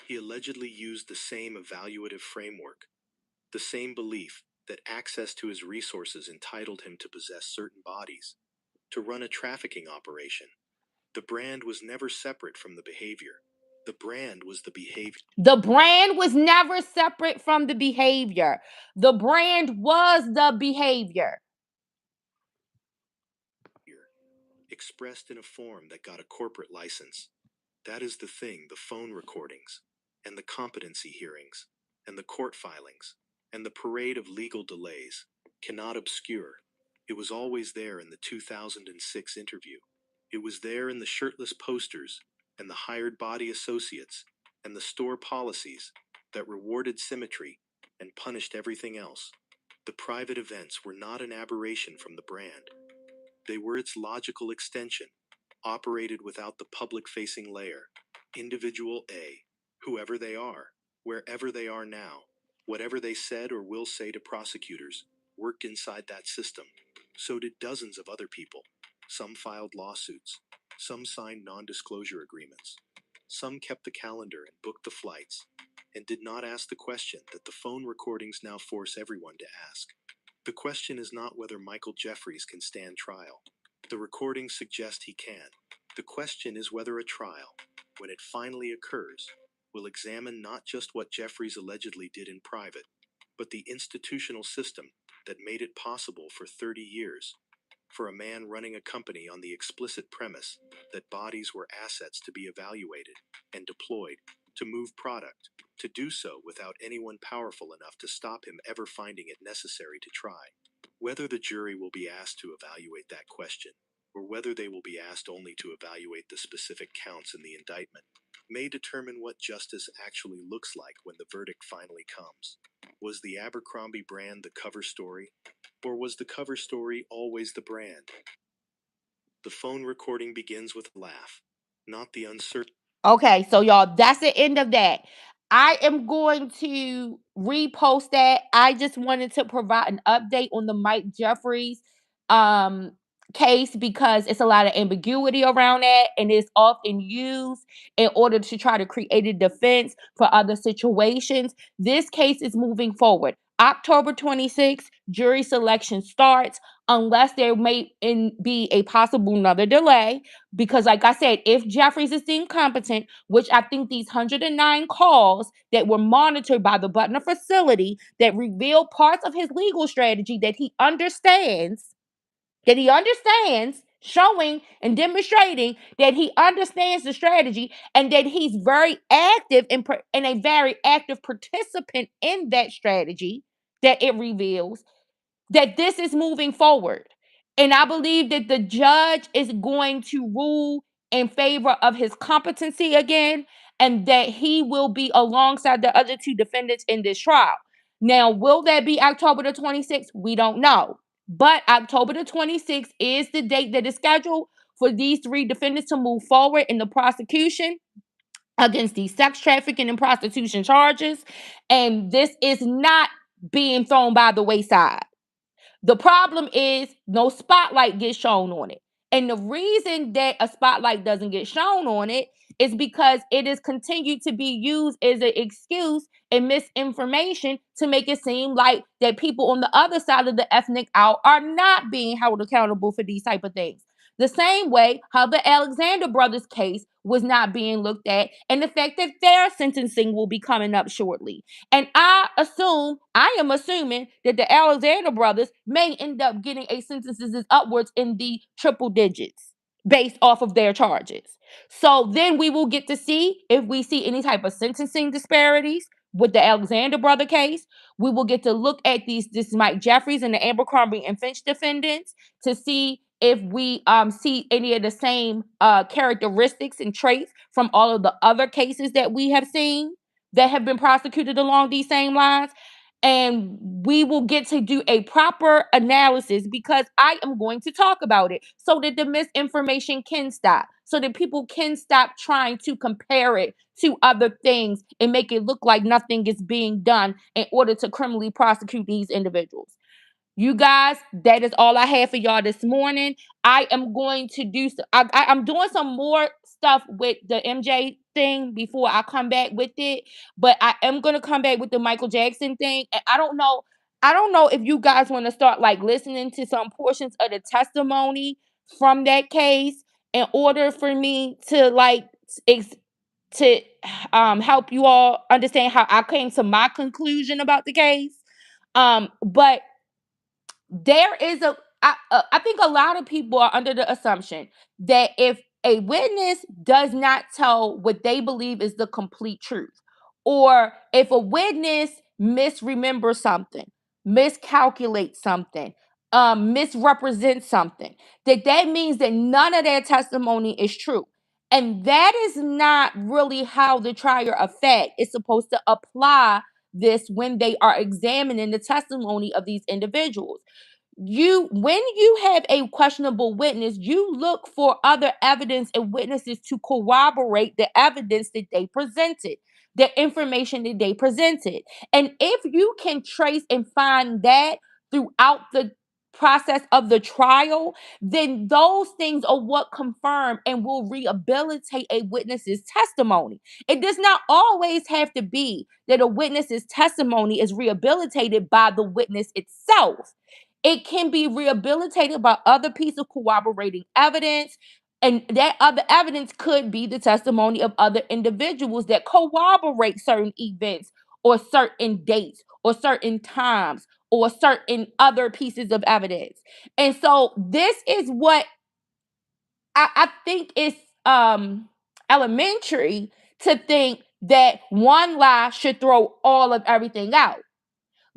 he allegedly used the same evaluative framework, the same belief that access to his resources entitled him to possess certain bodies, to run a trafficking operation. The brand was never separate from the behavior. The brand was the behavior. The brand was never separate from the behavior. The brand was the behavior. Expressed in a form that got a corporate license. That is the thing the phone recordings, and the competency hearings, and the court filings, and the parade of legal delays cannot obscure. It was always there in the 2006 interview. It was there in the shirtless posters, and the hired body associates, and the store policies that rewarded symmetry and punished everything else. The private events were not an aberration from the brand. They were its logical extension, operated without the public facing layer. Individual A, whoever they are, wherever they are now, whatever they said or will say to prosecutors, worked inside that system. So did dozens of other people. Some filed lawsuits. Some signed non disclosure agreements. Some kept the calendar and booked the flights, and did not ask the question that the phone recordings now force everyone to ask. The question is not whether Michael Jeffries can stand trial. The recordings suggest he can. The question is whether a trial, when it finally occurs, will examine not just what Jeffries allegedly did in private, but the institutional system that made it possible for 30 years for a man running a company on the explicit premise that bodies were assets to be evaluated and deployed to move product, to do so without anyone powerful enough to stop him ever finding it necessary to try. Whether the jury will be asked to evaluate that question, or whether they will be asked only to evaluate the specific counts in the indictment, may determine what justice actually looks like when the verdict finally comes. Was the Abercrombie brand the cover story? Or was the cover story always the brand? The phone recording begins with a laugh, not the uncertain. Okay, so y'all, that's the end of that. I am going to repost that. I just wanted to provide an update on the Mike Jeffries um case because it's a lot of ambiguity around that and it's often used in order to try to create a defense for other situations. This case is moving forward. October 26th, jury selection starts unless there be a possible another delay because, like I said, if Jeffries is deemed competent, which I think these 109 calls that were monitored by the Butner facility that reveal parts of his legal strategy that he understands, showing and demonstrating that he understands the strategy and that he's very active and a very active participant in that strategy that it reveals that this is moving forward. And I believe that the judge is going to rule in favor of his competency again, and that he will be alongside the other two defendants in this trial. Now, will that be October the 26th? We don't know. But October the 26th is the date that is scheduled for these three defendants to move forward in the prosecution against these sex trafficking and prostitution charges. And this is not being thrown by the wayside. The problem is no spotlight gets shown on it. And the reason that a spotlight doesn't get shown on it is because it is continued to be used as an excuse and misinformation to make it seem like that people on the other side of the ethnic aisle are not being held accountable for these type of things. The same way how the Alexander brothers case was not being looked at, and the fact that their sentencing will be coming up shortly. And I am assuming that the Alexander brothers may end up getting a sentences upwards in the triple digits based off of their charges. So then we will get to see if we see any type of sentencing disparities with the Alexander brother case. We will get to look at this Mike Jeffries and the Abercrombie and Finch defendants to see if we see any of the same characteristics and traits from all of the other cases that we have seen that have been prosecuted along these same lines. And we will get to do a proper analysis because I am going to talk about it so that the misinformation can stop, so that people can stop trying to compare it to other things and make it look like nothing is being done in order to criminally prosecute these individuals. You guys, that is all I have for y'all this morning. I am going to do. I'm doing some more stuff with the MJ thing before I come back with it, but I am going to come back with the Michael Jackson thing. And I don't know. I don't know if you guys want to start like listening to some portions of the testimony from that case in order for me to ex- to help you all understand how I came to my conclusion about the case. But there is I think a lot of people are under the assumption that if a witness does not tell what they believe is the complete truth, or if a witness misremembers something, miscalculates something, misrepresents something, that means that none of their testimony is true. And that is not really how the trier of fact is supposed to apply this when they are examining the testimony of these individuals. When you have a questionable witness, you look for other evidence and witnesses to corroborate the evidence that they presented, the information that they presented. And if you can trace and find that throughout the process of the trial, then those things are what confirm and will rehabilitate a witness's testimony. It does not always have to be that a witness's testimony is rehabilitated by the witness itself. It can be rehabilitated by other piece of corroborating evidence. And that other evidence could be the testimony of other individuals that corroborate certain events or certain dates or certain times or certain other pieces of evidence. And so this is what I think is elementary to think that one lie should throw all of everything out.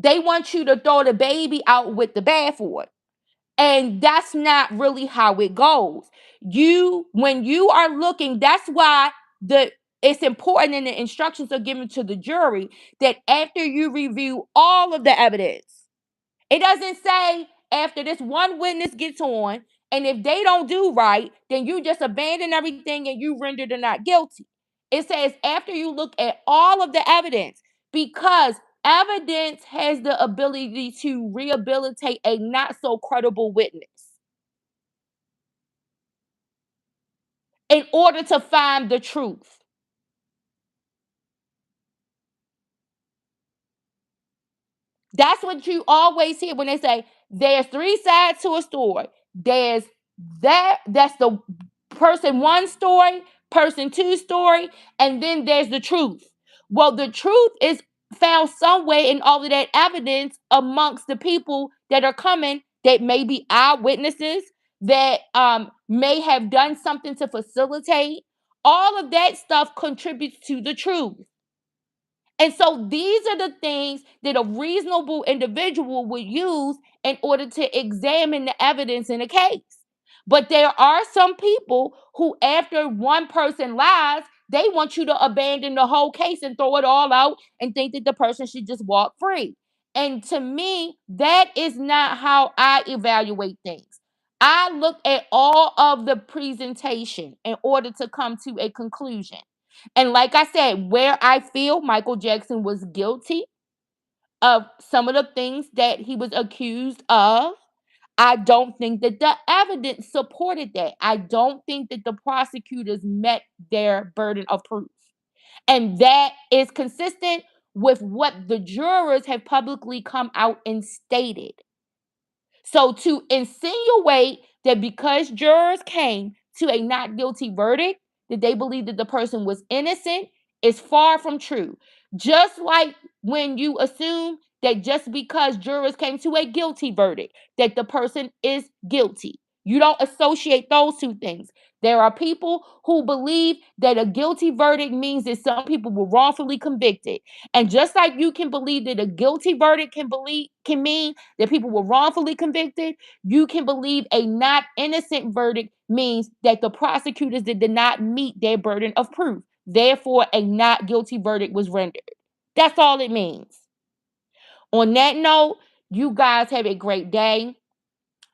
They want you to throw the baby out with the bathwater. And that's not really how it goes. When you are looking, that's why it's important in the instructions are given to the jury that after you review all of the evidence, it doesn't say after this one witness gets on, and if they don't do right, then you just abandon everything and you render them not guilty. It says after you look at all of the evidence, because evidence has the ability to rehabilitate a not so credible witness in order to find the truth. That's what you always hear when they say there's three sides to a story. There's that's the person one story, person two story, and then there's the truth. Well, the truth is found somewhere in all of that evidence amongst the people that are coming that may be eyewitnesses, that may have done something to facilitate. All of that stuff contributes to the truth. And so these are the things that a reasonable individual would use in order to examine the evidence in a case. But there are some people who, after one person lies, they want you to abandon the whole case and throw it all out and think that the person should just walk free. And to me, that is not how I evaluate things. I look at all of the presentation in order to come to a conclusion. And like I said, where I feel Michael Jackson was guilty of some of the things that he was accused of, I don't think that the evidence supported that. I don't think that the prosecutors met their burden of proof. And that is consistent with what the jurors have publicly come out and stated. So to insinuate that because jurors came to a not guilty verdict, that they believe that the person was innocent is far from true. Just like when you assume that just because jurors came to a guilty verdict, that the person is guilty. You don't associate those two things. There are people who believe that a guilty verdict means that some people were wrongfully convicted. And just like you can believe that a guilty verdict can mean that people were wrongfully convicted, you can believe a not innocent verdict means that the prosecutors did not meet their burden of proof. Therefore, a not guilty verdict was rendered. That's all it means. On that note, you guys have a great day.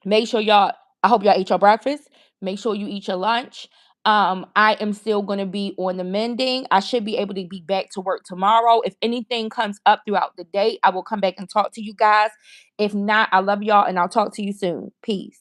Make sure I hope y'all ate your breakfast. Make sure you eat your lunch. I am still going to be on the mending. I should be able to be back to work tomorrow. If anything comes up throughout the day, I will come back and talk to you guys. If not, I love y'all and I'll talk to you soon. Peace.